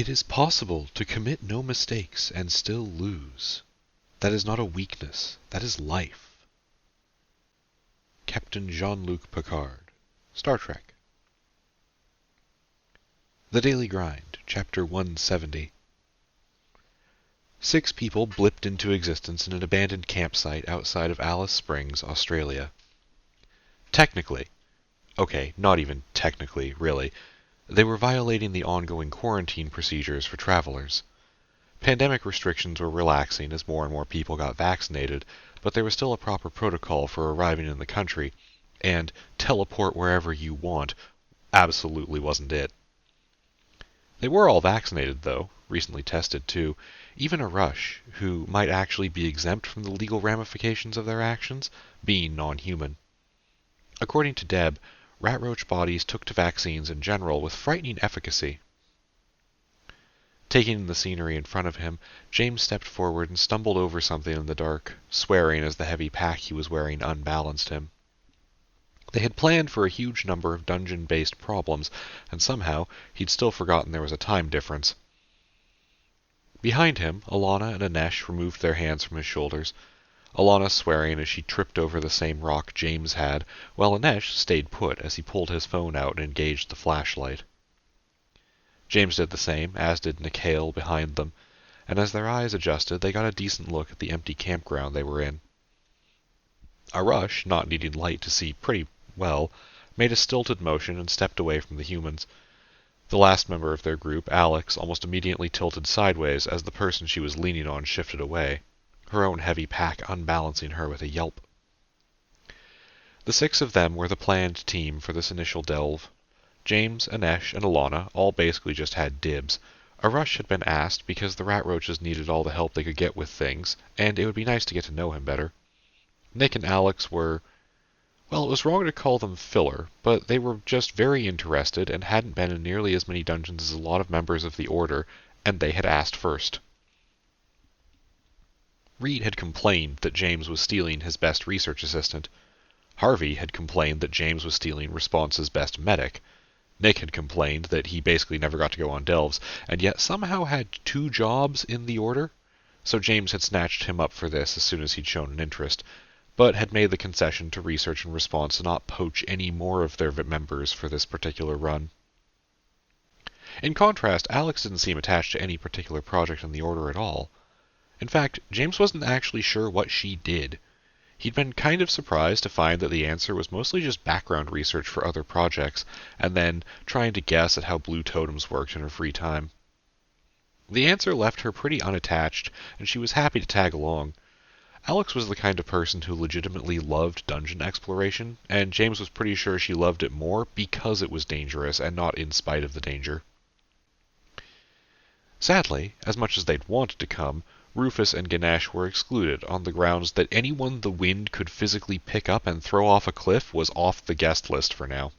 It is possible to commit no mistakes and still lose. That is not a weakness, that is life. Captain Jean-Luc Picard, Star Trek. The Daily Grind, Chapter 170. 6 people blipped into existence in an abandoned campsite outside of Alice Springs, Australia. Technically, okay, not even technically, really, they were violating the ongoing quarantine procedures for travelers. Pandemic restrictions were relaxing as more and more people got vaccinated, but there was still a proper protocol for arriving in the country, and teleport wherever you want absolutely wasn't it. They were all vaccinated, though, recently tested too, even a Rush, who might actually be exempt from the legal ramifications of their actions, being non-human. According to Deb, rat roach bodies took to vaccines in general with frightening efficacy. Taking in the scenery in front of him, James stepped forward and stumbled over something in the dark, swearing as the heavy pack he was wearing unbalanced him. They had planned for a huge number of dungeon-based problems, and somehow he'd still forgotten there was a time difference. Behind him, Alana and Anesh removed their hands from his shoulders, Alana swearing as she tripped over the same rock James had, while Anesh stayed put as he pulled his phone out and engaged the flashlight. James did the same, as did Nikhil behind them, and as their eyes adjusted, they got a decent look at the empty campground they were in. A Rush, not needing light to see pretty well, made a stilted motion and stepped away from the humans. The last member of their group, Alex, almost immediately tilted sideways as the person she was leaning on shifted away, her own heavy pack unbalancing her with a yelp. The 6 of them were the planned team for this initial delve. James, Anesh, and Alana all basically just had dibs. A Rush had been asked because the rat roaches needed all the help they could get with things, and it would be nice to get to know him better. Nick and Alex were, well, it was wrong to call them filler, but they were just very interested and hadn't been in nearly as many dungeons as a lot of members of the Order, and they had asked first. Reed had complained that James was stealing his best research assistant. Harvey had complained that James was stealing Response's best medic. Nick had complained that he basically never got to go on delves, and yet somehow had 2 jobs in the Order, so James had snatched him up for this as soon as he'd shown an interest, but had made the concession to Research and Response to not poach any more of their members for this particular run. In contrast, Alex didn't seem attached to any particular project in the Order at all. In fact, James wasn't actually sure what she did. He'd been kind of surprised to find that the answer was mostly just background research for other projects, and then trying to guess at how blue totems worked in her free time. The answer left her pretty unattached, and she was happy to tag along. Alex was the kind of person who legitimately loved dungeon exploration, and James was pretty sure she loved it more because it was dangerous and not in spite of the danger. Sadly, as much as they'd wanted to come, Rufus and Ganesh were excluded on the grounds that anyone the wind could physically pick up and throw off a cliff was off the guest list for now.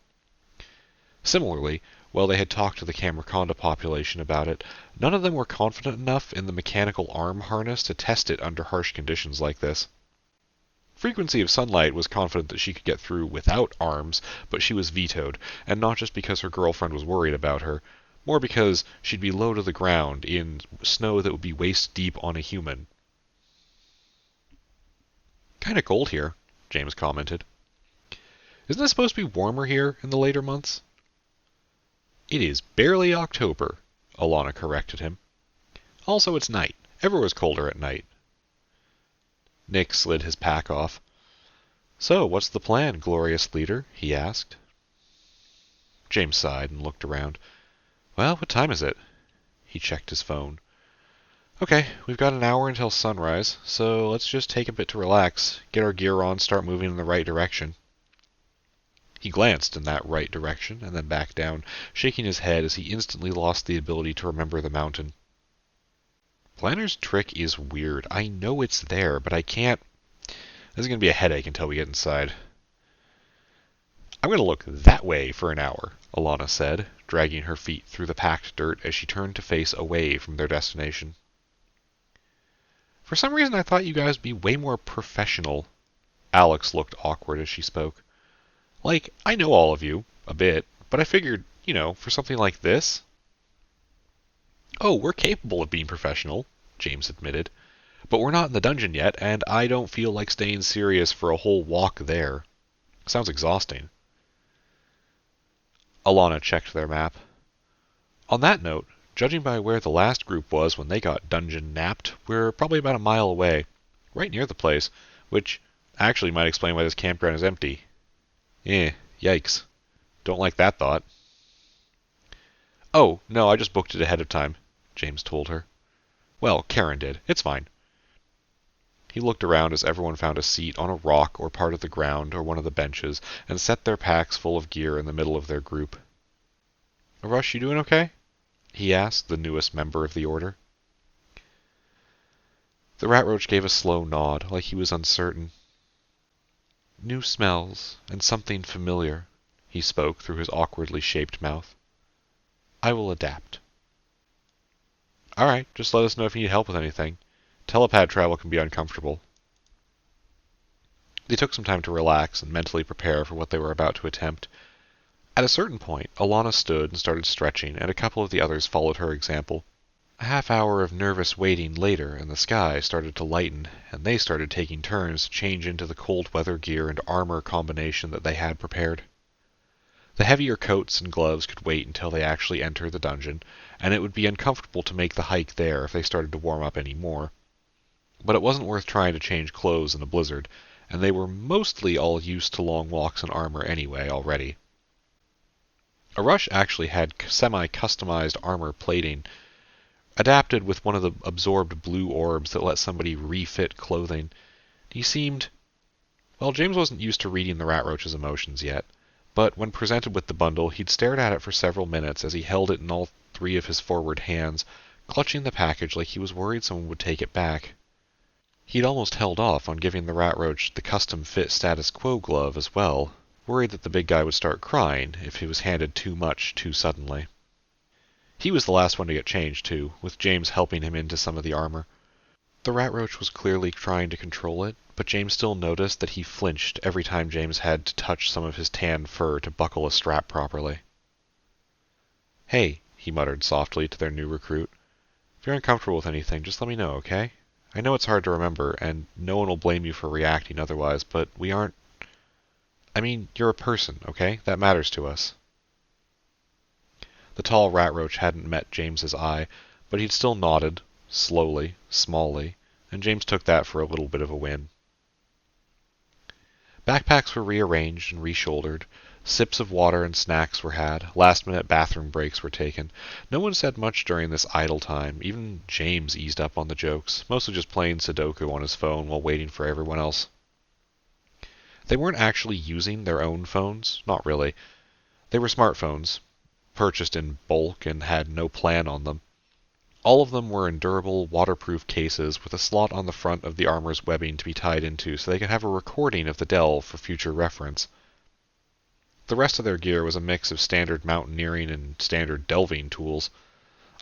Similarly, while they had talked to the Cameronda population about it, none of them were confident enough in the mechanical arm harness to test it under harsh conditions like this. Frequency of Sunlight was confident that she could get through without arms, but she was vetoed, and not just because her girlfriend was worried about her, more because she'd be low to the ground in snow that would be waist-deep on a human. "Kinda cold here," James commented. "Isn't it supposed to be warmer here in the later months?" "It is barely October," Alana corrected him. "Also, it's night. Everywhere's colder at night." Nick slid his pack off. "So, what's the plan, glorious leader?" he asked. James sighed and looked around. "Well, what time is it?" He checked his phone. "Okay, we've got an hour until sunrise, so let's just take a bit to relax, get our gear on, start moving in the right direction." He glanced in that right direction and then back down, shaking his head as he instantly lost the ability to remember the mountain. Planner's trick is weird. I know it's there, but I can't... This is going to be a headache until we get inside. "I'm going to look that way for an hour," Alana said, dragging her feet through the packed dirt as she turned to face away from their destination. "For some reason I thought you guys would be way more professional." Alex looked awkward as she spoke. "Like, I know all of you, a bit, but I figured, for something like this..." Oh, we're capable of being professional, James admitted. But we're not in the dungeon yet, and I don't feel like staying serious for a whole walk there. Sounds exhausting. Alana checked their map. On that note, judging by where the last group was when they got dungeon napped, we're probably about a mile away, right near the place, which actually might explain why this campground is empty. Yikes. Don't like that thought. Oh, no, I just booked it ahead of time, James told her. Well, Karen did. It's fine. He looked around as everyone found a seat on a rock or part of the ground or one of the benches and set their packs full of gear in the middle of their group. Rush, you doing okay? He asked the newest member of the order. The rat roach gave a slow nod, like he was uncertain. New smells, and something familiar, he spoke through his awkwardly shaped mouth. I will adapt. All right, just let us know if you need help with anything. Telepad travel can be uncomfortable. They took some time to relax and mentally prepare for what they were about to attempt. At a certain point, Alana stood and started stretching, and a couple of the others followed her example. A half hour of nervous waiting later, and the sky started to lighten, and they started taking turns to change into the cold weather gear and armor combination that they had prepared. The heavier coats and gloves could wait until they actually entered the dungeon, and it would be uncomfortable to make the hike there if they started to warm up any more. But it wasn't worth trying to change clothes in a blizzard, and they were mostly all used to long walks in armor anyway already. Arush actually had semi-customized armor plating, adapted with one of the absorbed blue orbs that let somebody refit clothing. He seemed... Well, James wasn't used to reading the rat roach's emotions yet, but when presented with the bundle, he'd stared at it for several minutes as he held it in all three of his forward hands, clutching the package like he was worried someone would take it back. He'd almost held off on giving the rat roach the custom-fit status quo glove as well, worried that the big guy would start crying if he was handed too much too suddenly. He was the last one to get changed, too, with James helping him into some of the armor. The rat roach was clearly trying to control it, but James still noticed that he flinched every time James had to touch some of his tan fur to buckle a strap properly. Hey, he muttered softly to their new recruit. If you're uncomfortable with anything, just let me know, okay? I know it's hard to remember, and no one will blame you for reacting otherwise, but we aren't... I mean, you're a person, okay? That matters to us. The tall rat roach hadn't met James's eye, but he'd still nodded, slowly, smallly, and James took that for a little bit of a win. Backpacks were rearranged and reshouldered, sips of water and snacks were had, last-minute bathroom breaks were taken. No one said much during this idle time, even James eased up on the jokes, mostly just playing Sudoku on his phone while waiting for everyone else. They weren't actually using their own phones, not really. They were smartphones, purchased in bulk and had no plan on them. All of them were in durable, waterproof cases with a slot on the front of the armor's webbing to be tied into so they could have a recording of the delve for future reference. The rest of their gear was a mix of standard mountaineering and standard delving tools,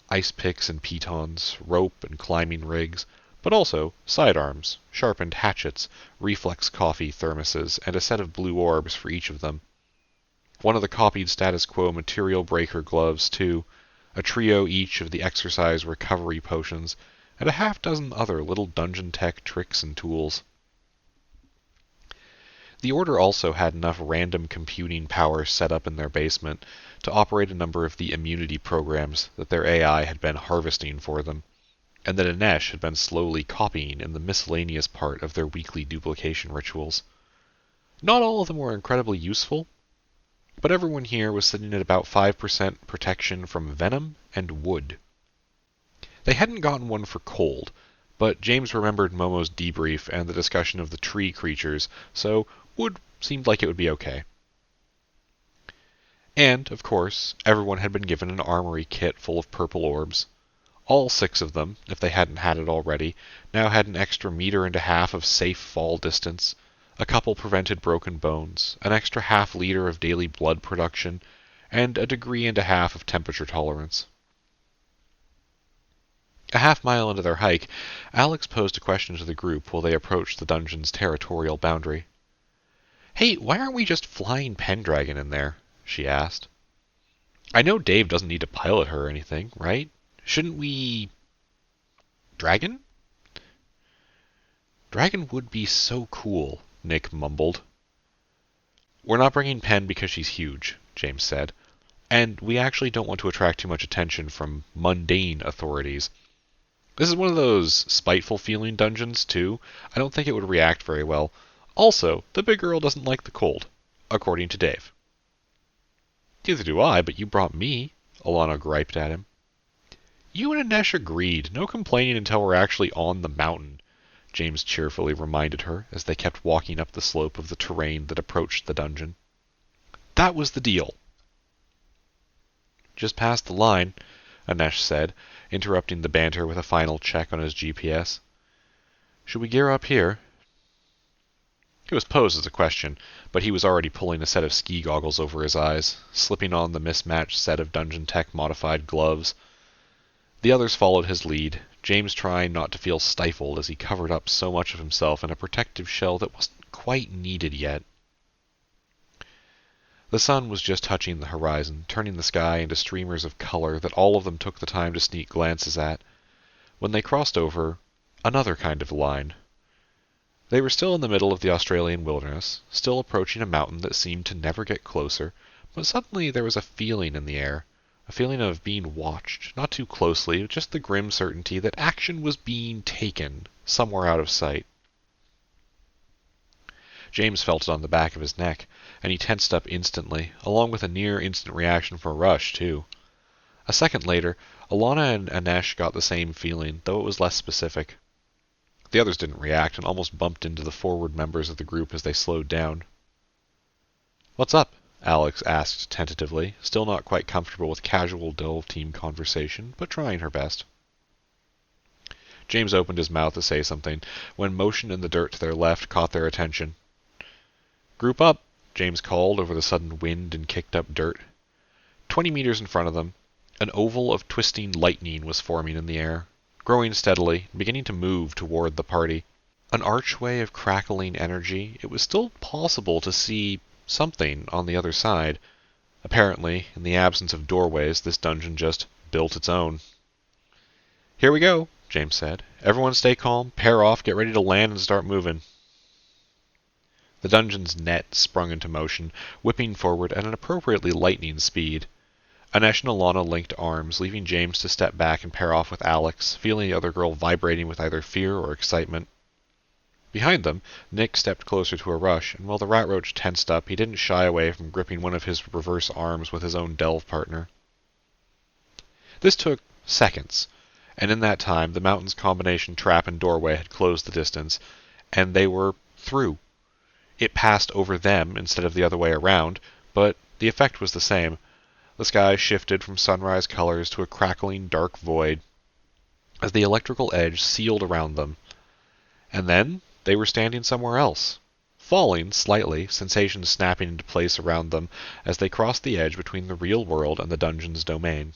ice picks and pitons, rope and climbing rigs, but also sidearms, sharpened hatchets, reflex coffee thermoses, and a set of blue orbs for each of them. One of the copied status quo material breaker gloves, too, a trio each of the exercise recovery potions, and a half-dozen other little dungeon tech tricks and tools. The Order also had enough random computing power set up in their basement to operate a number of the immunity programs that their AI had been harvesting for them, and that Inesh had been slowly copying in the miscellaneous part of their weekly duplication rituals. Not all of them were incredibly useful, but everyone here was sitting at about 5% protection from venom and wood. They hadn't gotten one for cold, but James remembered Momo's debrief and the discussion of the tree creatures, so wood seemed like it would be okay. And, of course, everyone had been given an armory kit full of purple orbs. All 6 of them, if they hadn't had it already, now had an extra 1.5 meters of safe fall distance, a couple prevented broken bones, an extra half-liter of daily blood production, and a 1.5 degrees of temperature tolerance. A half-mile into their hike, Alex posed a question to the group while they approached the dungeon's territorial boundary. "Hey, why aren't we just flying Pendragon in there?" she asked. "I know Dave doesn't need to pilot her or anything, right? Shouldn't we... Dragon? Dragon would be so cool, Nick mumbled. We're not bringing Pen because she's huge, James said. And we actually don't want to attract too much attention from mundane authorities. This is one of those spiteful feeling dungeons, too. I don't think it would react very well. Also, the big girl doesn't like the cold, according to Dave. Neither do I, but you brought me, Alana griped at him. You and Anesh agreed. No complaining until we're actually on the mountain, James cheerfully reminded her as they kept walking up the slope of the terrain that approached the dungeon. That was the deal. Just past the line, Anesh said, interrupting the banter with a final check on his GPS. Should we gear up here? It was posed as a question, but he was already pulling a set of ski goggles over his eyes, slipping on the mismatched set of Dungeon Tech modified gloves. The others followed his lead, James trying not to feel stifled as he covered up so much of himself in a protective shell that wasn't quite needed yet. The sun was just touching the horizon, turning the sky into streamers of color that all of them took the time to sneak glances at, when they crossed over another kind of line. They were still in the middle of the Australian wilderness, still approaching a mountain that seemed to never get closer, but suddenly there was a feeling in the air, a feeling of being watched, not too closely, but just the grim certainty that action was being taken somewhere out of sight. James felt it on the back of his neck, and he tensed up instantly, along with a near-instant reaction from Rush, too. A second later, Alana and Anesh got the same feeling, though it was less specific. The others didn't react and almost bumped into the forward members of the group as they slowed down. "What's up?" Alex asked tentatively, still not quite comfortable with casual dull team conversation, but trying her best. James opened his mouth to say something, when motion in the dirt to their left caught their attention. "Group up," James called over the sudden wind and kicked up dirt. 20 meters in front of them, an oval of twisting lightning was forming in the air, growing steadily, beginning to move toward the party. An archway of crackling energy, it was still possible to see something on the other side. Apparently, in the absence of doorways, this dungeon just built its own. "Here we go," James said. "Everyone stay calm, pair off, get ready to land and start moving." The dungeon's net sprung into motion, whipping forward at an appropriately lightning speed. Anesh and Alana linked arms, leaving James to step back and pair off with Alex, feeling the other girl vibrating with either fear or excitement. Behind them, Nick stepped closer to a Rush, and while the rat roach tensed up, he didn't shy away from gripping one of his reverse arms with his own delve partner. This took seconds, and in that time the mountain's combination trap and doorway had closed the distance, and they were through. It passed over them instead of the other way around, but the effect was the same. The sky shifted from sunrise colors to a crackling dark void as the electrical edge sealed around them. And then they were standing somewhere else, falling slightly, sensations snapping into place around them as they crossed the edge between the real world and the dungeon's domain.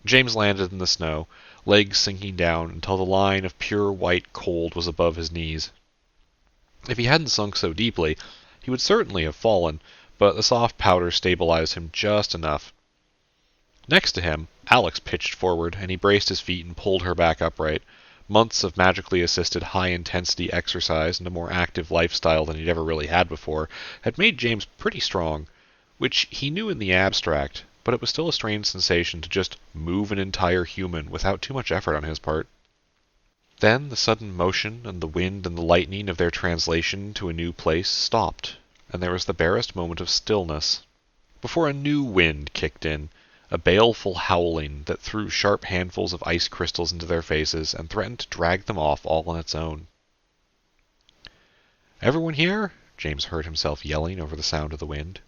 James landed in the snow, legs sinking down until the line of pure white cold was above his knees. If he hadn't sunk so deeply, he would certainly have fallen, but the soft powder stabilized him just enough. Next to him, Alex pitched forward, and he braced his feet and pulled her back upright. Months of magically assisted high-intensity exercise and a more active lifestyle than he'd ever really had before had made James pretty strong, which he knew in the abstract, but it was still a strange sensation to just move an entire human without too much effort on his part. Then the sudden motion and the wind and the lightning of their translation to a new place stopped, and there was the barest moment of stillness, before a new wind kicked in, a baleful howling that threw sharp handfuls of ice crystals into their faces and threatened to drag them off all on its own. "Everyone here?" James heard himself yelling over the sound of the wind.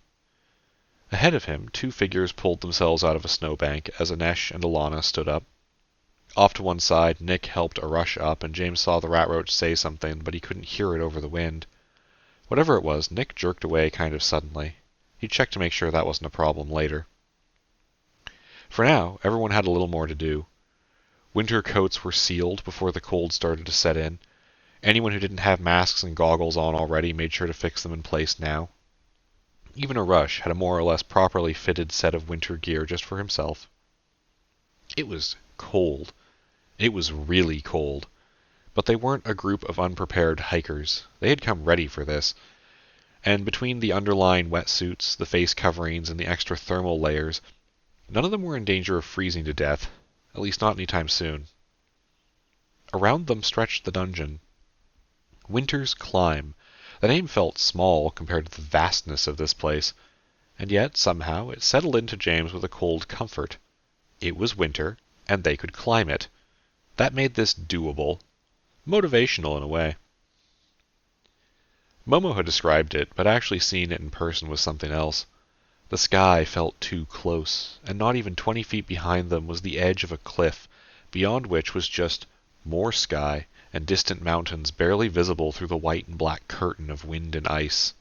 Ahead of him, 2 figures pulled themselves out of a snowbank as Anesh and Alana stood up. Off to one side, Nick helped a Rush up, and James saw the rat roach say something, but he couldn't hear it over the wind. Whatever it was, Nick jerked away kind of suddenly. He checked to make sure that wasn't a problem later. For now, everyone had a little more to do. Winter coats were sealed before the cold started to set in. Anyone who didn't have masks and goggles on already made sure to fix them in place now. Even a Rush had a more or less properly fitted set of winter gear just for himself. It was cold. It was really cold. But they weren't a group of unprepared hikers. They had come ready for this. And between the underlying wetsuits, the face coverings, and the extra thermal layers, none of them were in danger of freezing to death, at least not anytime soon. Around them stretched the dungeon. Winter's Climb. The name felt small compared to the vastness of this place, and yet, somehow, it settled into James with a cold comfort. It was winter, and they could climb it. That made this doable. Motivational in a way. Momo had described it, but actually seeing it in person was something else. The sky felt too close, and not even 20 feet behind them was the edge of a cliff, beyond which was just more sky and distant mountains barely visible through the white and black curtain of wind and ice.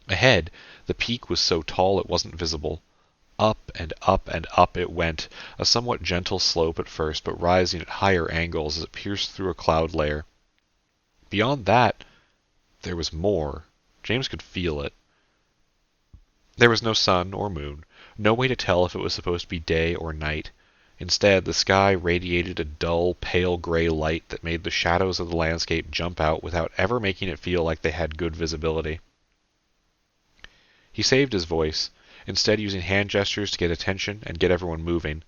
Ahead, the peak was so tall it wasn't visible. Up and up and up it went, a somewhat gentle slope at first, but rising at higher angles as it pierced through a cloud layer. Beyond that, there was more. James could feel it. There was no sun or moon, no way to tell if it was supposed to be day or night. Instead, the sky radiated a dull, pale gray light that made the shadows of the landscape jump out without ever making it feel like they had good visibility. He saved his voice, instead using hand gestures to get attention and get everyone moving.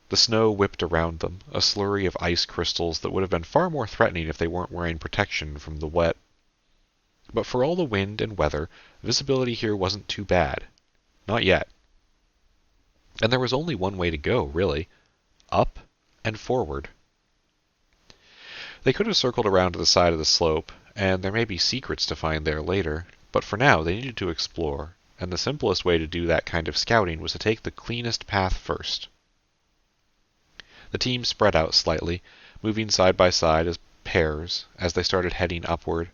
The snow whipped around them, a slurry of ice crystals that would have been far more threatening if they weren't wearing protection from the wet. But for all the wind and weather, visibility here wasn't too bad. Not yet. And there was only one way to go, really. Up and forward. They could have circled around to the side of the slope, and there may be secrets to find there later, but for now they needed to explore, and the simplest way to do that kind of scouting was to take the cleanest path first. The team spread out slightly, moving side by side as pairs as they started heading upward.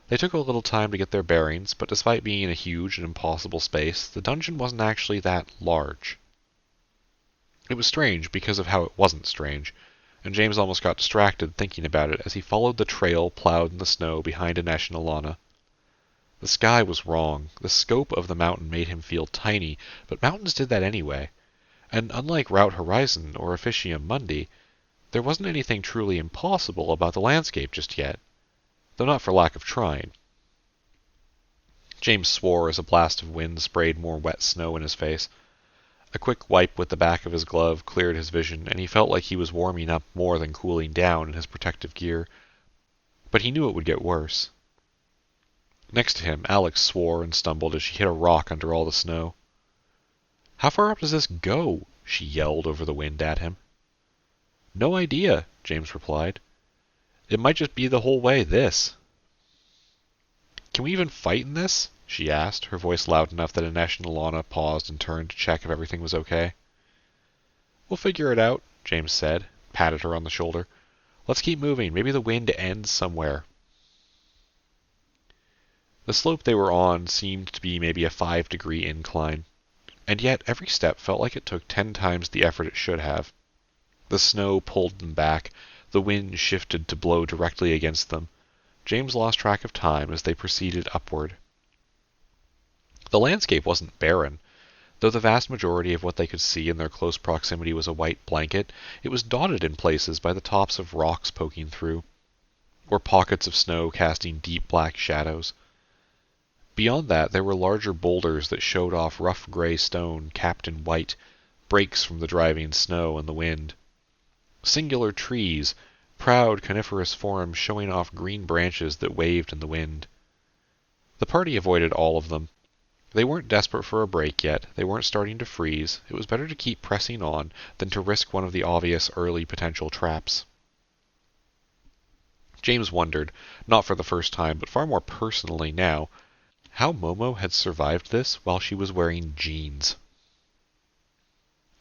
They took a little time to get their bearings, but despite being a huge and impossible space, the dungeon wasn't actually that large. It was strange because of how it wasn't strange, and James almost got distracted thinking about it as he followed the trail plowed in the snow behind Inesh and Alana. The sky was wrong. The scope of the mountain made him feel tiny, but mountains did that anyway. And unlike Route Horizon or Officium Mundi, there wasn't anything truly impossible about the landscape just yet, though not for lack of trying. James swore as a blast of wind sprayed more wet snow in his face. A quick wipe with the back of his glove cleared his vision, and he felt like he was warming up more than cooling down in his protective gear. But he knew it would get worse. Next to him, Alex swore and stumbled as she hit a rock under all the snow. "How far up does this go?" she yelled over the wind at him. "No idea," James replied. "It might just be the whole way this." "Can we even fight in this?" she asked, her voice loud enough that Inesh and Alana paused and turned to check if everything was okay. "We'll figure it out," James said, patted her on the shoulder. "Let's keep moving. Maybe the wind ends somewhere." The slope they were on seemed to be maybe a 5-degree incline, and yet every step felt like it took 10 times the effort it should have. The snow pulled them back, the wind shifted to blow directly against them. James lost track of time as they proceeded upward. The landscape wasn't barren. Though the vast majority of what they could see in their close proximity was a white blanket, it was dotted in places by the tops of rocks poking through, or pockets of snow casting deep black shadows. Beyond that, there were larger boulders that showed off rough gray stone capped in white, breaks from the driving snow and the wind. Singular trees, proud coniferous forms showing off green branches that waved in the wind. The party avoided all of them. They weren't desperate for a break yet, they weren't starting to freeze. It was better to keep pressing on than to risk one of the obvious early potential traps. James wondered, not for the first time, but far more personally now, how Momo had survived this while she was wearing jeans.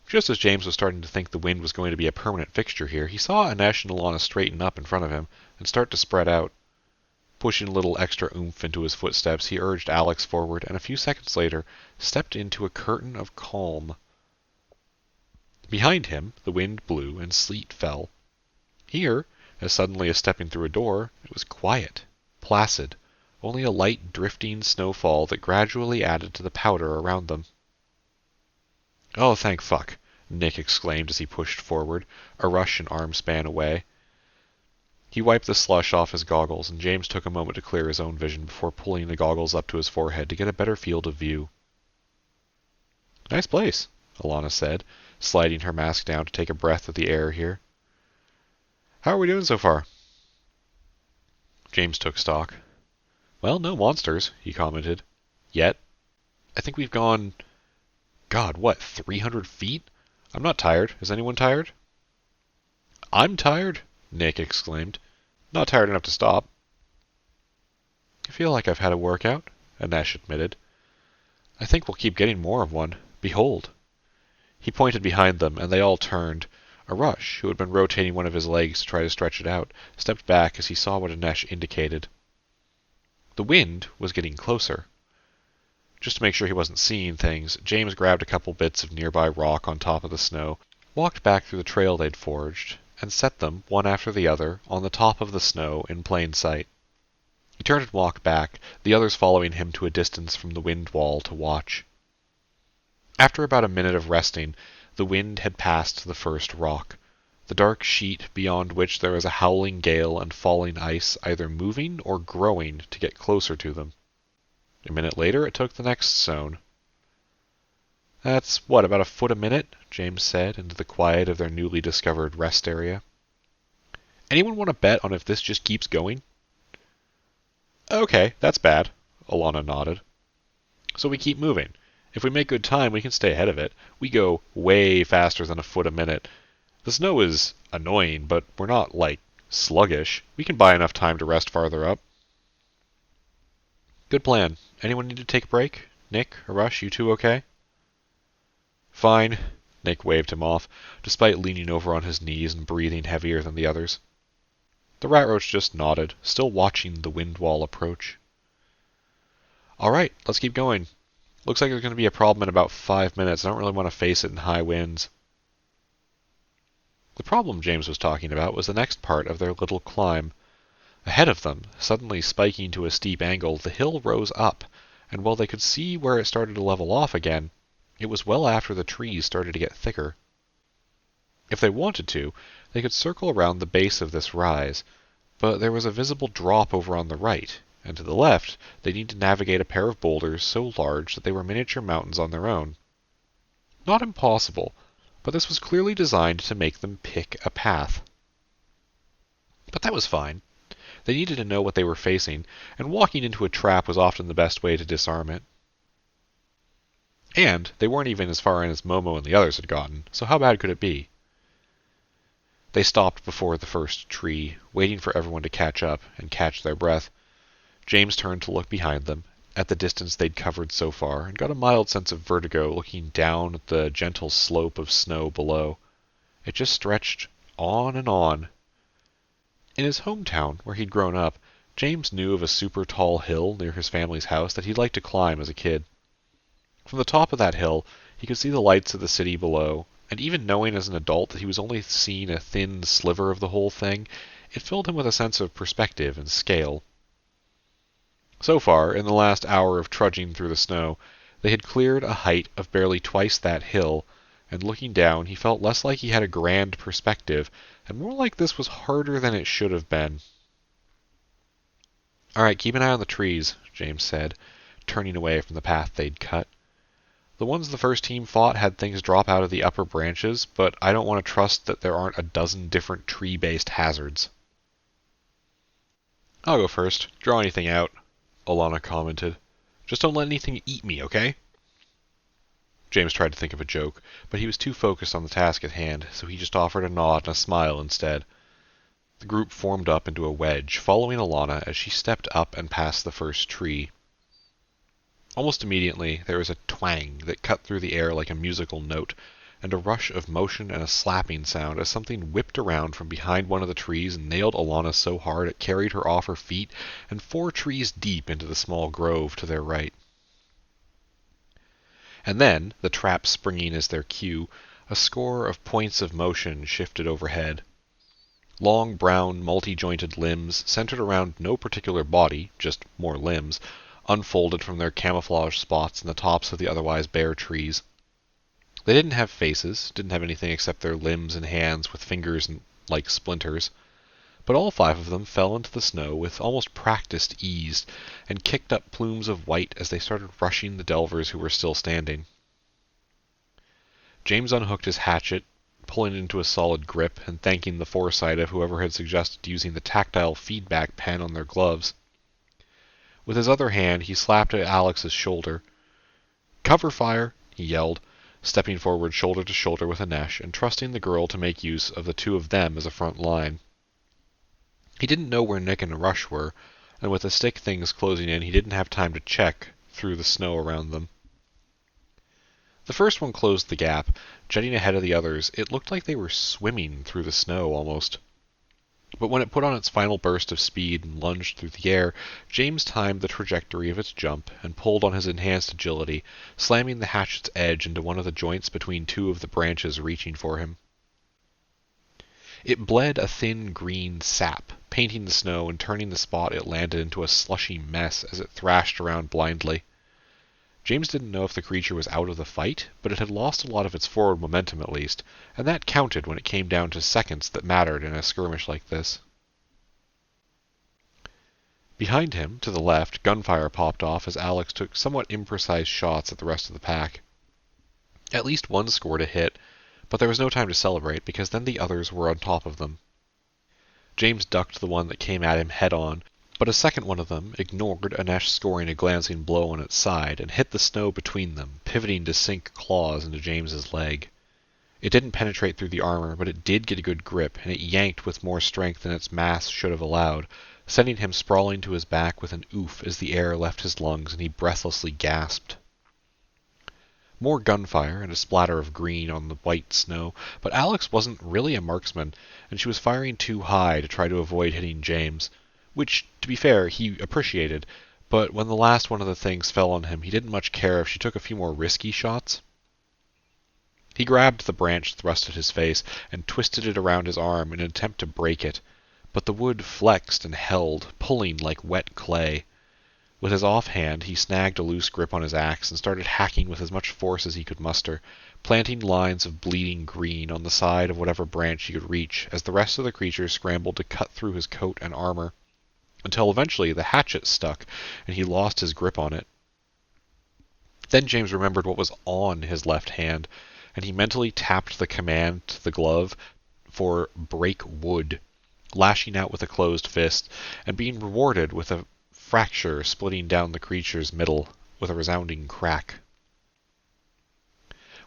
Just as James was starting to think the wind was going to be a permanent fixture here, he saw Inesh and Alana straighten up in front of him and start to spread out. Pushing a little extra oomph into his footsteps, he urged Alex forward, and a few seconds later stepped into a curtain of calm. Behind him, the wind blew and sleet fell. Here, as suddenly as stepping through a door, it was quiet, placid, only a light drifting snowfall that gradually added to the powder around them. "Oh, thank fuck," Nick exclaimed as he pushed forward, a rush an arm span away. He wiped the slush off his goggles, and James took a moment to clear his own vision before pulling the goggles up to his forehead to get a better field of view. Nice place, Alana said, sliding her mask down to take a breath of the air here. How are we doing so far? James took stock. Well, no monsters, he commented. Yet. I think we've gone... God, what, 300 feet? I'm not tired. Is anyone tired? I'm tired, Nick exclaimed. Not tired enough to stop. I feel like I've had a workout, Anesh admitted. I think we'll keep getting more of one. Behold. He pointed behind them, and they all turned. Arush, who had been rotating one of his legs to try to stretch it out, stepped back as he saw what Anesh indicated. The wind was getting closer. Just to make sure he wasn't seeing things, James grabbed a couple bits of nearby rock on top of the snow, walked back through the trail they'd forged, and set them, one after the other, on the top of the snow in plain sight. He turned and walked back, the others following him to a distance from the wind wall to watch. After about a minute of resting, the wind had passed the first rock, the dark sheet beyond which there was a howling gale and falling ice either moving or growing to get closer to them. A minute later, it took the next zone. That's, what, about a foot a minute? James said into the quiet of their newly discovered rest area. Anyone want to bet on if this just keeps going? Okay, that's bad, Alana nodded. So we keep moving. If we make good time, we can stay ahead of it. We go way faster than a foot a minute. The snow is annoying, but we're not, sluggish. We can buy enough time to rest farther up. Good plan. Anyone need to take a break? Nick, Arush, you two okay? Fine. Nick waved him off, despite leaning over on his knees and breathing heavier than the others. The rat roach just nodded, still watching the wind wall approach. All right, let's keep going. Looks like there's going to be a problem in about 5 minutes. I don't really want to face it in high winds. The problem James was talking about was the next part of their little climb. Ahead of them, suddenly spiking to a steep angle, the hill rose up, and while they could see where it started to level off again, it was well after the trees started to get thicker. If they wanted to, they could circle around the base of this rise, but there was a visible drop over on the right, and to the left they needed to navigate a pair of boulders so large that they were miniature mountains on their own. Not impossible, but this was clearly designed to make them pick a path. But that was fine. They needed to know what they were facing, and walking into a trap was often the best way to disarm it. And they weren't even as far in as Momo and the others had gotten, so how bad could it be? They stopped before the first tree, waiting for everyone to catch up and catch their breath. James turned to look behind them, at the distance they'd covered so far, and got a mild sense of vertigo looking down at the gentle slope of snow below. It just stretched on and on. In his hometown, where he'd grown up, James knew of a super tall hill near his family's house that he'd liked to climb as a kid. From the top of that hill, he could see the lights of the city below, and even knowing as an adult that he was only seeing a thin sliver of the whole thing, it filled him with a sense of perspective and scale. So far, in the last hour of trudging through the snow, they had cleared a height of barely twice that hill, and looking down, he felt less like he had a grand perspective, and more like this was harder than it should have been. All right, keep an eye on the trees, James said, turning away from the path they'd cut. The ones the first team fought had things drop out of the upper branches, but I don't want to trust that there aren't a dozen different tree-based hazards. I'll go first. Draw anything out, Alana commented. Just don't let anything eat me, okay? James tried to think of a joke, but he was too focused on the task at hand, so he just offered a nod and a smile instead. The group formed up into a wedge, following Alana as she stepped up and past the first tree. Almost immediately, there was a twang that cut through the air like a musical note, and a rush of motion and a slapping sound as something whipped around from behind one of the trees and nailed Alana so hard it carried her off her feet and 4 trees deep into the small grove to their right. And then, the trap springing as their cue, a score of points of motion shifted overhead. Long, brown, multi-jointed limbs, centered around no particular body, just more limbs, unfolded from their camouflage spots in the tops of the otherwise bare trees. They didn't have faces, didn't have anything except their limbs and hands with fingers like splinters, but all 5 of them fell into the snow with almost practiced ease, and kicked up plumes of white as they started rushing the delvers who were still standing. James unhooked his hatchet, pulling it into a solid grip, and thanking the foresight of whoever had suggested using the tactile feedback pen on their gloves. With his other hand, he slapped at Alex's shoulder. "Cover fire!" he yelled, stepping forward shoulder to shoulder with Anesh, and trusting the girl to make use of the 2 of them as a front line. He didn't know where Nick and Rush were, and with the stick things closing in, he didn't have time to check through the snow around them. The first one closed the gap, jetting ahead of the others. It looked like they were swimming through the snow almost. But when it put on its final burst of speed and lunged through the air, James timed the trajectory of its jump and pulled on his enhanced agility, slamming the hatchet's edge into one of the joints between 2 of the branches reaching for him. It bled a thin green sap, painting the snow and turning the spot it landed into a slushy mess as it thrashed around blindly. James didn't know if the creature was out of the fight, but it had lost a lot of its forward momentum at least, and that counted when it came down to seconds that mattered in a skirmish like this. Behind him, to the left, gunfire popped off as Alex took somewhat imprecise shots at the rest of the pack. At least one scored a hit, but there was no time to celebrate because then the others were on top of them. James ducked the one that came at him head-on, but a second one of them ignored Anesh scoring a glancing blow on its side and hit the snow between them, pivoting to sink claws into James's leg. It didn't penetrate through the armor, but it did get a good grip, and it yanked with more strength than its mass should have allowed, sending him sprawling to his back with an oof as the air left his lungs and he breathlessly gasped. More gunfire and a splatter of green on the white snow, but Alex wasn't really a marksman, and she was firing too high to try to avoid hitting James, which, to be fair, he appreciated, but when the last one of the things fell on him, he didn't much care if she took a few more risky shots. He grabbed the branch thrust at his face and twisted it around his arm in an attempt to break it, but the wood flexed and held, pulling like wet clay. With his offhand, he snagged a loose grip on his axe and started hacking with as much force as he could muster, planting lines of bleeding green on the side of whatever branch he could reach as the rest of the creature scrambled to cut through his coat and armor, until eventually the hatchet stuck and he lost his grip on it. Then James remembered what was on his left hand, and he mentally tapped the command to the glove for "break wood," lashing out with a closed fist, and being rewarded with a fracture splitting down the creature's middle with a resounding crack.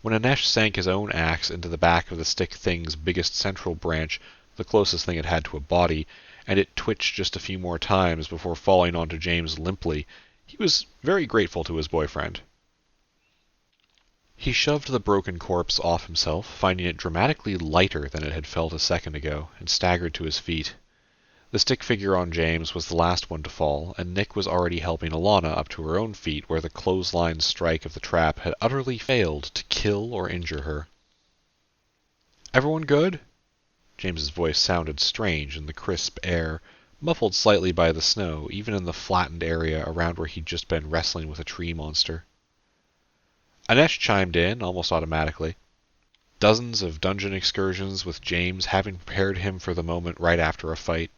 When Anesh sank his own axe into the back of the stick thing's biggest central branch, the closest thing it had to a body, and it twitched just a few more times before falling onto James limply, he was very grateful to his boyfriend. He shoved the broken corpse off himself, finding it dramatically lighter than it had felt a second ago, and staggered to his feet. The stick figure on James was the last one to fall, and Nick was already helping Alana up to her own feet where the clothesline strike of the trap had utterly failed to kill or injure her. "Everyone good?" James's voice sounded strange in the crisp air, muffled slightly by the snow, even in the flattened area around where he'd just been wrestling with a tree monster. Anesh chimed in almost automatically. Dozens of dungeon excursions with James having prepared him for the moment right after a fight.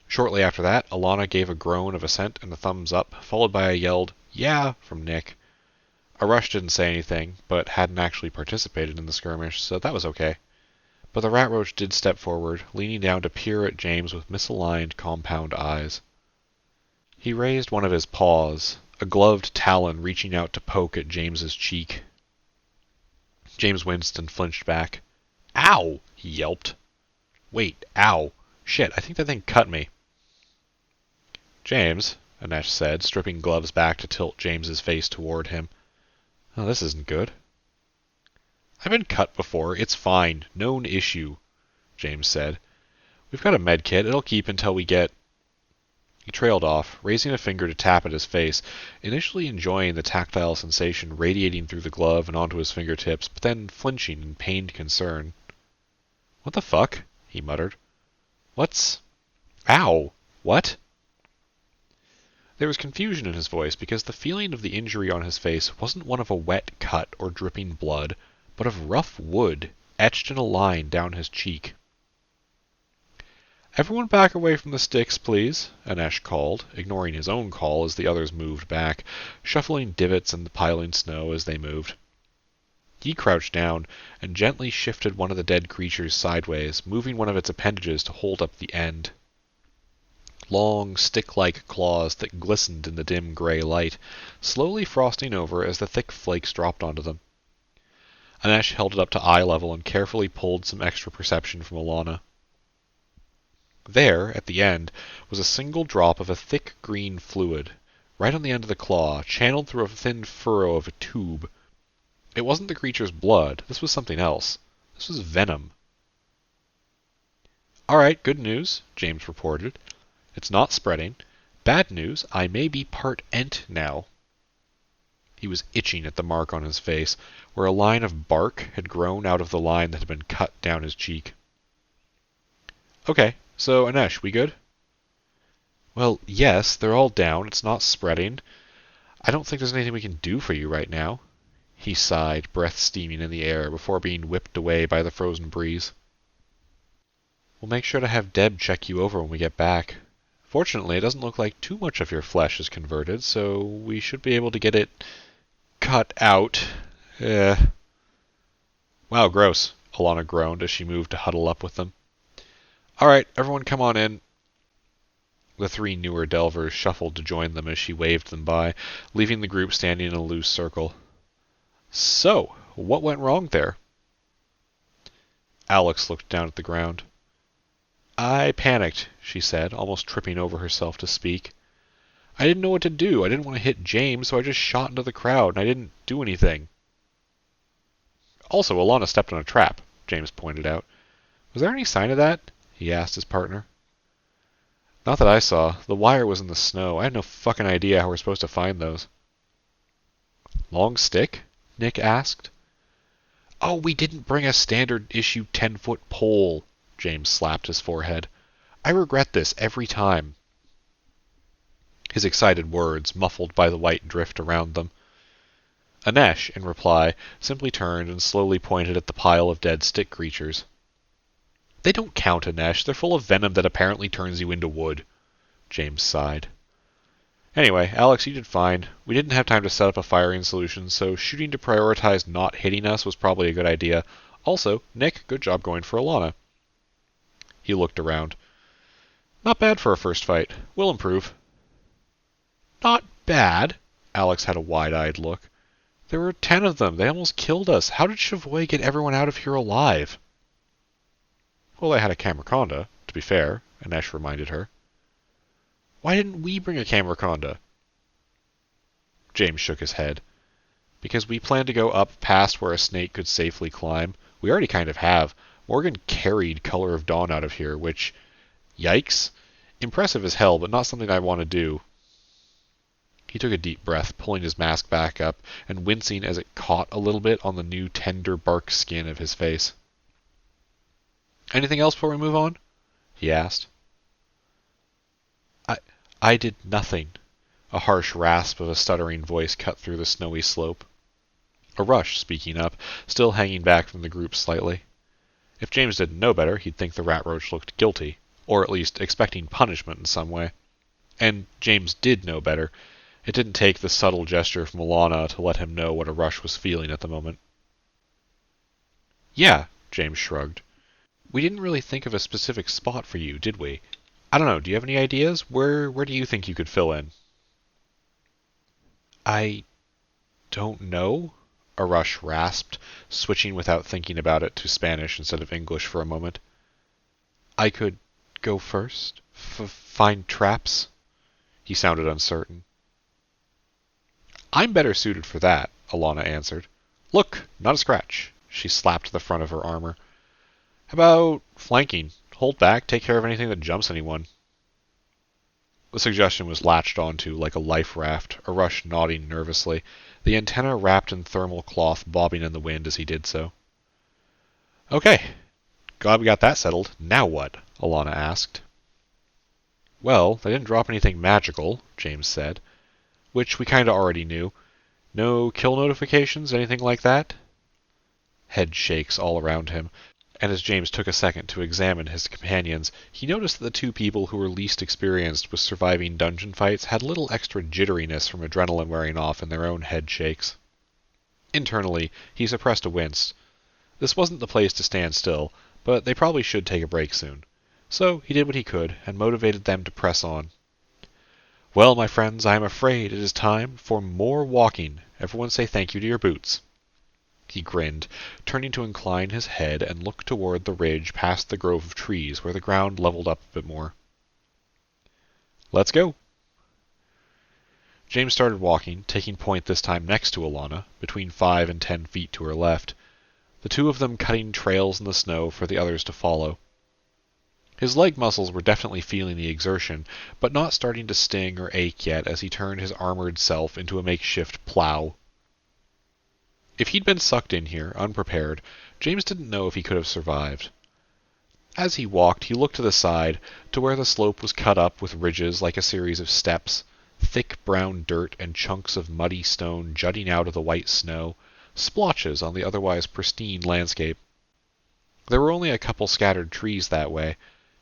Shortly after that, Alana gave a groan of assent and a thumbs up, followed by a yelled, "Yeah!" from Nick. Rush didn't say anything, but hadn't actually participated in the skirmish, so that was okay. But the rat roach did step forward, leaning down to peer at James with misaligned compound eyes. He raised one of his paws, a gloved talon reaching out to poke at James's cheek. James winced and flinched back. "Ow!" he yelped. "Wait, ow. Shit, I think that thing cut me." "James," Anesh said, stripping gloves back to tilt James's face toward him. "Oh, this isn't good." "I've been cut before. It's fine. Known issue," James said. "We've got a med kit. It'll keep until we get—" He trailed off, raising a finger to tap at his face, initially enjoying the tactile sensation radiating through the glove and onto his fingertips, but then flinching in pained concern. "What the fuck?" he muttered. "What's... Ow! What?" There was confusion in his voice because the feeling of the injury on his face wasn't one of a wet cut or dripping blood, but of rough wood, etched in a line down his cheek. "Everyone back away from the sticks, please," Anesh called, ignoring his own call as the others moved back, shuffling divots and piling snow as they moved. He crouched down and gently shifted one of the dead creatures sideways, moving one of its appendages to hold up the end. Long, stick-like claws that glistened in the dim gray light, slowly frosting over as the thick flakes dropped onto them. Anesh held it up to eye level and carefully pulled some extra perception from Alana. There, at the end, was a single drop of a thick green fluid, right on the end of the claw, channeled through a thin furrow of a tube. It wasn't the creature's blood. This was something else. This was venom. "All right, good news," James reported. "It's not spreading. Bad news, I may be part Ent now." He was itching at the mark on his face, where a line of bark had grown out of the line that had been cut down his cheek. "Okay, so Anesh, we good?" "Well, yes, they're all down. It's not spreading. I don't think there's anything we can do for you right now." He sighed, breath steaming in the air, before being whipped away by the frozen breeze. "We'll make sure to have Deb check you over when we get back. Fortunately, it doesn't look like too much of your flesh is converted, so we should be able to get it cut out." "Wow, gross," Alana groaned as she moved to huddle up with them. "All right, everyone come on in." The three newer delvers shuffled to join them as she waved them by, leaving the group standing in a loose circle. "So, what went wrong there?" Alex looked down at the ground. "I panicked," she said, almost tripping over herself to speak. "I didn't know what to do. I didn't want to hit James, so I just shot into the crowd, and I didn't do anything." "Also, Alana stepped on a trap," James pointed out. "Was there any sign of that?" he asked his partner. "Not that I saw. The wire was in the snow. I had no fucking idea how we're supposed to find those." "Long stick?" Nick asked. "Oh, we didn't bring a standard issue 10-foot pole," James slapped his forehead. "I regret this every time." His excited words muffled by the white drift around them. Anesh, in reply, simply turned and slowly pointed at the pile of dead stick creatures. "They don't count, Anesh. They're full of venom that apparently turns you into wood." James sighed. "Anyway, Alex, you did fine. We didn't have time to set up a firing solution, so shooting to prioritize not hitting us was probably a good idea. Also, Nick, good job going for Alana." He looked around. "Not bad for a first fight. We'll improve." "Not bad?" Alex had a wide-eyed look. "There were 10 of them. They almost killed us. How did Chavoy get everyone out of here alive?" "Well, they had a Camerconda, to be fair," Anesh reminded her. "Why didn't we bring a Camerconda?" James shook his head. "Because we planned to go up past where a snake could safely climb. We already kind of have. Morgan carried Color of Dawn out of here, which... Yikes. Impressive as hell, but not something I want to do." He took a deep breath, pulling his mask back up and wincing as it caught a little bit on the new tender bark skin of his face. "Anything else before we move on?" he asked. I did nothing." A harsh rasp of a stuttering voice cut through the snowy slope. A Rush, speaking up, still hanging back from the group slightly. If James didn't know better, he'd think the rat roach looked guilty, or at least expecting punishment in some way. And James did know better. It didn't take the subtle gesture from Alana to let him know what a Rush was feeling at the moment. "Yeah," James shrugged. "We didn't really think of a specific spot for you, did we? I don't know, do you have any ideas? Where do you think you could fill in?" "I don't know," a Rush rasped, switching without thinking about it to Spanish instead of English for a moment. "I could go first? Find traps?" He sounded uncertain. "I'm better suited for that," Alana answered. "Look, not a scratch." She slapped the front of her armor. "How about flanking? Hold back, take care of anything that jumps anyone." The suggestion was latched onto like a life raft, a Rush nodding nervously, the antenna wrapped in thermal cloth bobbing in the wind as he did so. "Okay, glad we got that settled. Now what?" Alana asked. "Well, they didn't drop anything magical," James said, "which we kinda already knew. No kill notifications, anything like that?" Head shakes all around him, and as James took a second to examine his companions, he noticed that the two people who were least experienced with surviving dungeon fights had a little extra jitteriness from adrenaline wearing off in their own head shakes. Internally, he suppressed a wince. This wasn't the place to stand still, but they probably should take a break soon. So he did what he could, and motivated them to press on. "Well, my friends, I am afraid it is time for more walking. Everyone say thank you to your boots." He grinned, turning to incline his head and look toward the ridge past the grove of trees where the ground leveled up a bit more. "Let's go." James started walking, taking point this time next to Alana, between 5 and 10 feet to her left, the two of them cutting trails in the snow for the others to follow. His leg muscles were definitely feeling the exertion, but not starting to sting or ache yet as he turned his armored self into a makeshift plow. If he'd been sucked in here, unprepared, James didn't know if he could have survived. As he walked, he looked to the side, to where the slope was cut up with ridges like a series of steps, thick brown dirt and chunks of muddy stone jutting out of the white snow, splotches on the otherwise pristine landscape. There were only a couple scattered trees that way.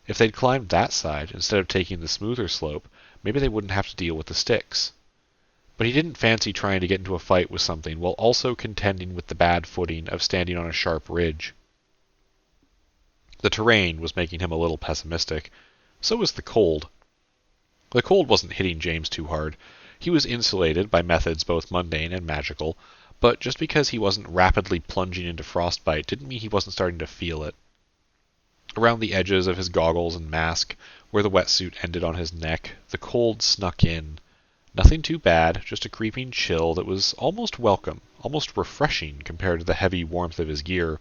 If they'd climbed that side, instead of taking the smoother slope, maybe they wouldn't have to deal with the sticks. But he didn't fancy trying to get into a fight with something while also contending with the bad footing of standing on a sharp ridge. The terrain was making him a little pessimistic. So was the cold. The cold wasn't hitting James too hard. He was insulated by methods both mundane and magical, but just because he wasn't rapidly plunging into frostbite didn't mean he wasn't starting to feel it. Around the edges of his goggles and mask, where the wetsuit ended on his neck, the cold snuck in. Nothing too bad, just a creeping chill that was almost welcome, almost refreshing compared to the heavy warmth of his gear.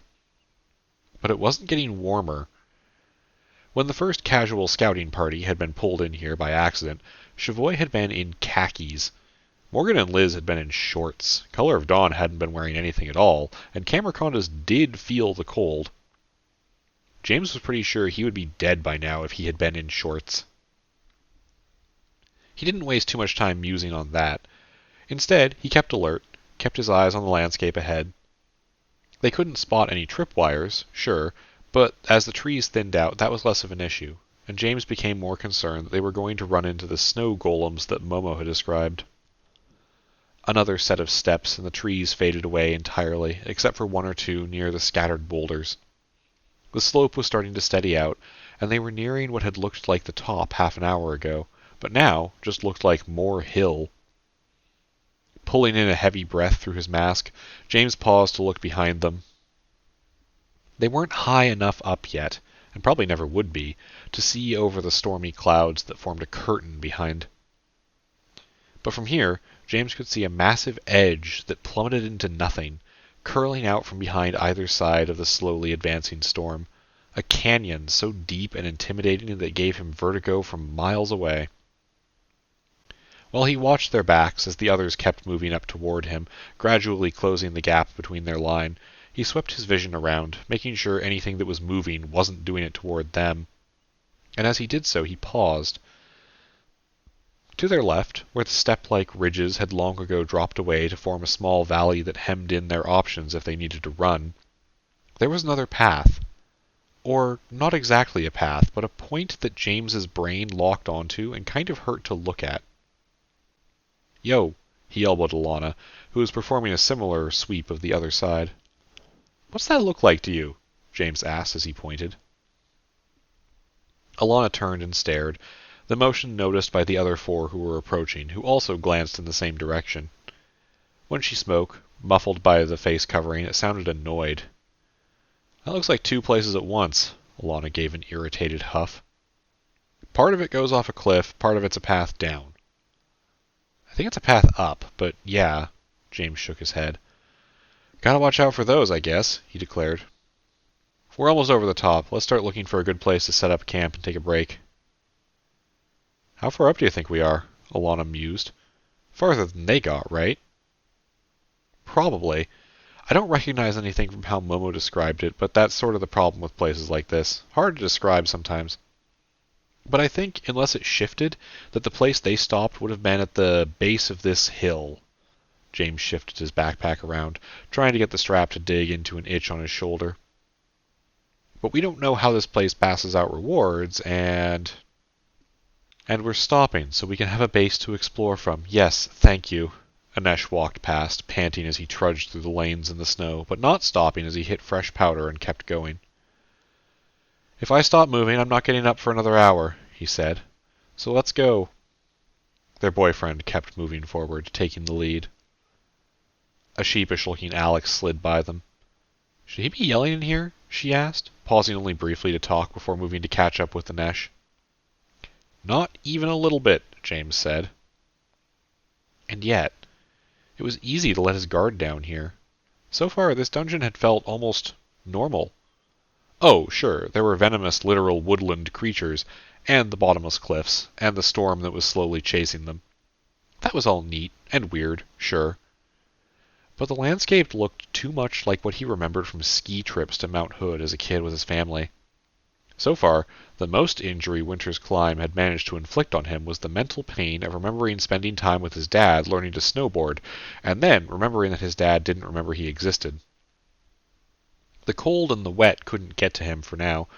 But it wasn't getting warmer. When the first casual scouting party had been pulled in here by accident, Chavoy had been in khakis. Morgan and Liz had been in shorts. Color of Dawn hadn't been wearing anything at all, and Camercondas did feel the cold. James was pretty sure he would be dead by now if he had been in shorts. He didn't waste too much time musing on that. Instead, he kept alert, kept his eyes on the landscape ahead. They couldn't spot any tripwires, sure, but as the trees thinned out, that was less of an issue, and James became more concerned that they were going to run into the snow golems that Momo had described. Another set of steps, and the trees faded away entirely, except for one or two near the scattered boulders. The slope was starting to steady out, and they were nearing what had looked like the top half an hour ago, but now just looked like more hill. Pulling in a heavy breath through his mask, James paused to look behind them. They weren't high enough up yet, and probably never would be, to see over the stormy clouds that formed a curtain behind. But from here, James could see a massive edge that plummeted into nothing, curling out from behind either side of the slowly advancing storm, a canyon so deep and intimidating that it gave him vertigo from miles away. While he watched their backs as the others kept moving up toward him, gradually closing the gap between their line, he swept his vision around, making sure anything that was moving wasn't doing it toward them. And as he did so, he paused. To their left, where the step-like ridges had long ago dropped away to form a small valley that hemmed in their options if they needed to run, there was another path. Or, not exactly a path, but a point that James's brain locked onto and kind of hurt to look at. "Yo," he elbowed Alana, who was performing a similar sweep of the other side. "What's that look like to you?" James asked as he pointed. Alana turned and stared, the motion noticed by the other four who were approaching, who also glanced in the same direction. When she spoke, muffled by the face covering, it sounded annoyed. "That looks like two places at once," Alana gave an irritated huff. "Part of it goes off a cliff, part of it's a path down." "I think it's a path up, but yeah," James shook his head. "Gotta watch out for those, I guess," he declared. "We're almost over the top. Let's start looking for a good place to set up camp and take a break." "How far up do you think we are?" Alana mused. "Farther than they got, right?" "Probably. I don't recognize anything from how Momo described it, but that's sort of the problem with places like this. Hard to describe sometimes. But I think, unless it shifted, that the place they stopped would have been at the base of this hill. James shifted his backpack around, trying to get the strap to dig into an itch on his shoulder. But we don't know how this place passes out rewards, and we're stopping so we can have a base to explore from. Yes, thank you. Anesh walked past, panting as he trudged through the lanes in the snow, but not stopping as he hit fresh powder and kept going. If I stop moving, I'm not getting up for another hour, he said. So let's go. Their boyfriend kept moving forward, taking the lead. A sheepish-looking Alex slid by them. Should he be yelling in here? She asked, pausing only briefly to talk before moving to catch up with Anesh. Not even a little bit, James said. And yet, it was easy to let his guard down here. So far, this dungeon had felt almost normal. Oh, sure, there were venomous literal woodland creatures, and the bottomless cliffs, and the storm that was slowly chasing them. That was all neat and weird, sure. But the landscape looked too much like what he remembered from ski trips to Mount Hood as a kid with his family. So far, the most injury Winter's climb had managed to inflict on him was the mental pain of remembering spending time with his dad learning to snowboard, and then remembering that his dad didn't remember he existed. The cold and the wet couldn't get to him for now.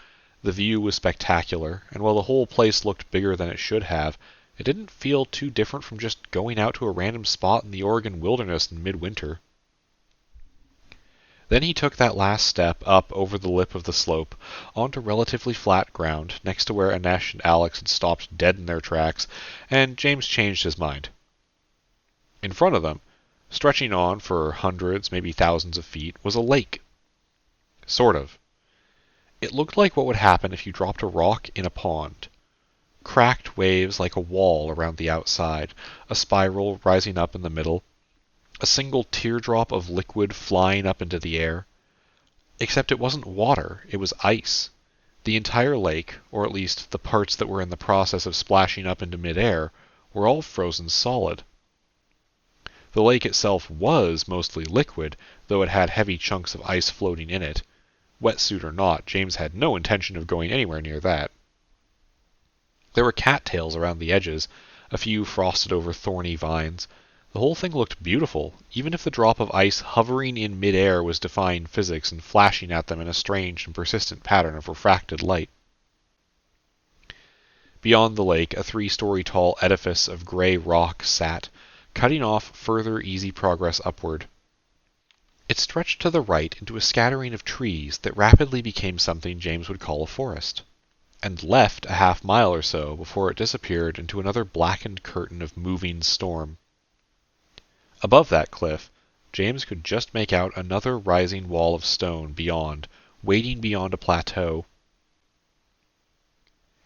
The view was spectacular, and while the whole place looked bigger than it should have, it didn't feel too different from just going out to a random spot in the Oregon wilderness in midwinter. Then he took that last step up over the lip of the slope, onto relatively flat ground, next to where Anesh and Alex had stopped dead in their tracks, and James changed his mind. In front of them, stretching on for hundreds, maybe thousands of feet, was a lake. Sort of. It looked like what would happen if you dropped a rock in a pond. Cracked waves like a wall around the outside, a spiral rising up in the middle, a single teardrop of liquid flying up into the air. Except it wasn't water, it was ice. The entire lake, or at least the parts that were in the process of splashing up into midair, were all frozen solid. The lake itself was mostly liquid, though it had heavy chunks of ice floating in it. Wetsuit or not, James had no intention of going anywhere near that. There were cattails around the edges, a few frosted over thorny vines. The whole thing looked beautiful, even if the drop of ice hovering in midair was defying physics and flashing at them in a strange and persistent pattern of refracted light. Beyond the lake, a 3-story tall edifice of gray rock sat, cutting off further easy progress upward. It stretched to the right into a scattering of trees that rapidly became something James would call a forest, and left a half-mile or so before it disappeared into another blackened curtain of moving storm. Above that cliff, James could just make out another rising wall of stone beyond, waiting beyond a plateau.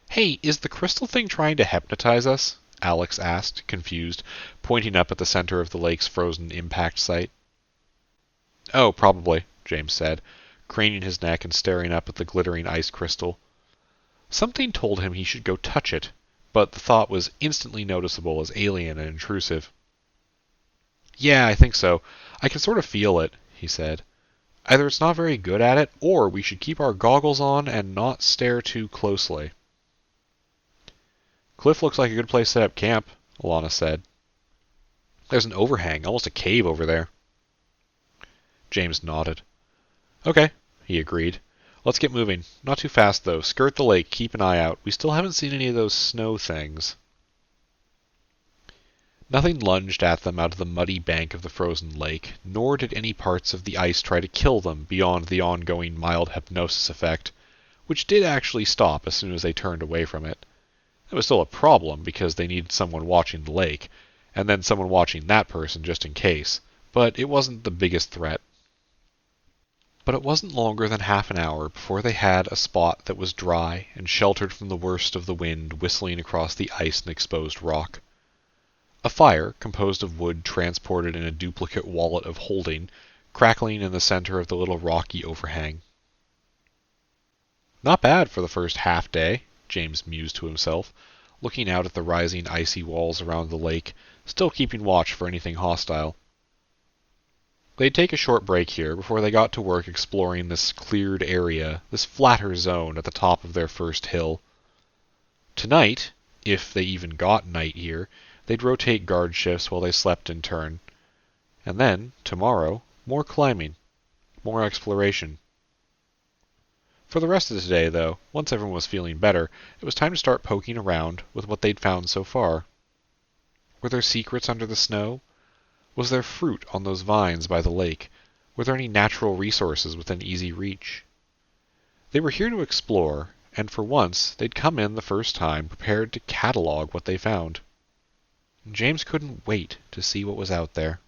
"Hey, is the crystal thing trying to hypnotize us?" Alex asked, confused, pointing up at the center of the lake's frozen impact site. "Oh, probably," James said, craning his neck and staring up at the glittering ice crystal. Something told him he should go touch it, but the thought was instantly noticeable as alien and intrusive. "Yeah, I think so. I can sort of feel it," he said. "Either it's not very good at it, or we should keep our goggles on and not stare too closely." "Cliff looks like a good place to set up camp," Alana said. "There's an overhang, almost a cave over there." James nodded. "Okay," he agreed. "Let's get moving. Not too fast, though. Skirt the lake, keep an eye out. We still haven't seen any of those snow things." Nothing lunged at them out of the muddy bank of the frozen lake, nor did any parts of the ice try to kill them beyond the ongoing mild hypnosis effect, which did actually stop as soon as they turned away from it. It was still a problem because they needed someone watching the lake, and then someone watching that person just in case, but it wasn't the biggest threat. But it wasn't longer than half an hour before they had a spot that was dry and sheltered from the worst of the wind whistling across the ice and exposed rock. A fire, composed of wood transported in a duplicate wallet of holding, crackling in the center of the little rocky overhang. "Not bad for the first half-day," James mused to himself, looking out at the rising icy walls around the lake, still keeping watch for anything hostile. They'd take a short break here before they got to work exploring this cleared area, this flatter zone at the top of their first hill. Tonight, if they even got night here, they'd rotate guard shifts while they slept in turn. And then, tomorrow, more climbing, more exploration. For the rest of the day, though, once everyone was feeling better, it was time to start poking around with what they'd found so far. Were there secrets under the snow? Was there fruit on those vines by the lake? Were there any natural resources within easy reach? They were here to explore, and for once they'd come in the first time prepared to catalog what they found. James couldn't wait to see what was out there.